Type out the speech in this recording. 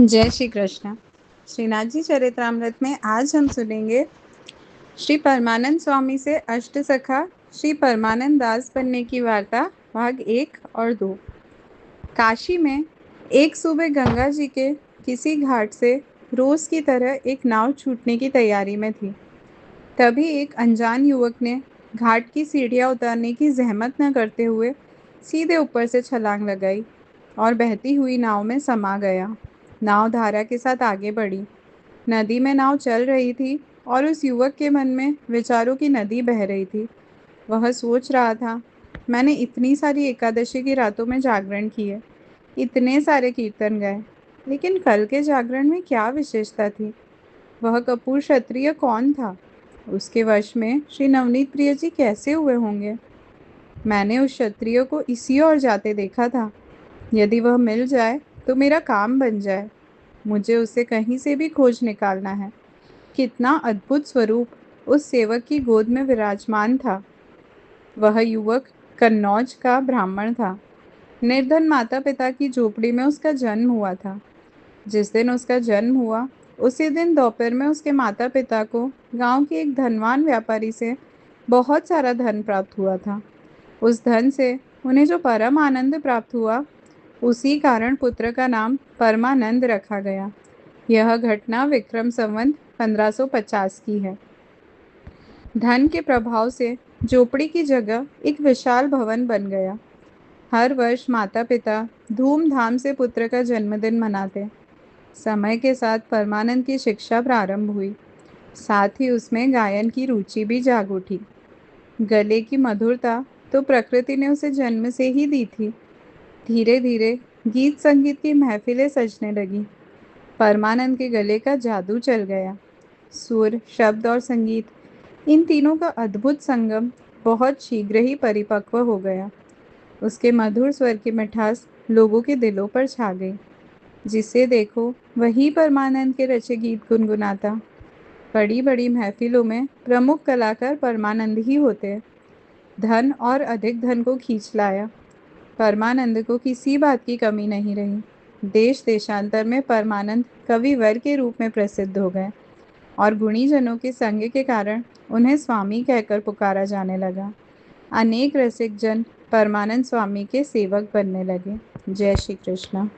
जय श्री कृष्ण। श्रीनाथ जी चरितमृत में आज हम सुनेंगे श्री परमानंद स्वामी से अष्ट सखा श्री परमानंद दास बनने की वार्ता, भाग 1 और 2। काशी में एक सुबह गंगा जी के किसी घाट से रोज की तरह एक नाव छूटने की तैयारी में थी। तभी एक अनजान युवक ने घाट की सीढ़ियां उतारने की जहमत न करते हुए सीधे ऊपर से छलांग लगाई और बहती हुई नाव में समा गया। नाव धारा के साथ आगे बढ़ी। नदी में नाव चल रही थी और उस युवक के मन में विचारों की नदी बह रही थी। वह सोच रहा था, मैंने इतनी सारी एकादशी की रातों में जागरण किए, इतने सारे कीर्तन गाए, लेकिन कल के जागरण में क्या विशेषता थी? वह कपूर क्षत्रिय कौन था? उसके वश में श्री नवनीत प्रिय जी कैसे हुए होंगे? मैंने उस क्षत्रिय को इसी ओर जाते देखा था। यदि वह मिल जाए तो मेरा काम बन जाए। मुझे उसे कहीं से भी खोज निकालना है। कितना अद्भुत स्वरूप उस सेवक की गोद में विराजमान था। वह युवक कन्नौज का ब्राह्मण था। निर्धन माता पिता की झोपड़ी में उसका जन्म हुआ था। जिस दिन उसका जन्म हुआ, उसी दिन दोपहर में उसके माता पिता को गांव के एक धनवान व्यापारी से बहुत सारा धन प्राप्त हुआ था। उस धन से उन्हें जो परम आनंद प्राप्त हुआ, उसी कारण पुत्र का नाम परमानंद रखा गया। यह घटना विक्रम संवत 1550 की है। धन के प्रभाव से झोपड़ी की जगह एक विशाल भवन बन गया। हर वर्ष माता पिता धूमधाम से पुत्र का जन्मदिन मनाते। समय के साथ परमानंद की शिक्षा प्रारंभ हुई। साथ ही उसमें गायन की रुचि भी जाग उठी। गले की मधुरता तो प्रकृति ने उसे जन्म से ही दी थी। धीरे धीरे गीत संगीत की महफिलें सजने लगी। परमानंद के गले का जादू चल गया। सुर, शब्द और संगीत, इन तीनों का अद्भुत संगम बहुत शीघ्र ही परिपक्व हो गया। उसके मधुर स्वर की मिठास लोगों के दिलों पर छा गई। जिसे देखो वही परमानंद के रचे गीत गुनगुनाता। बड़ी बड़ी महफिलों में प्रमुख कलाकार परमानंद ही होते। धन और अधिक धन को खींच लाया। परमानंद को किसी बात की कमी नहीं रही। देश देशांतर में परमानंद कविवर के रूप में प्रसिद्ध हो गए और गुणीजनों के संग के कारण उन्हें स्वामी कहकर पुकारा जाने लगा। अनेक रसिक जन परमानंद स्वामी के सेवक बनने लगे। जय श्री कृष्ण।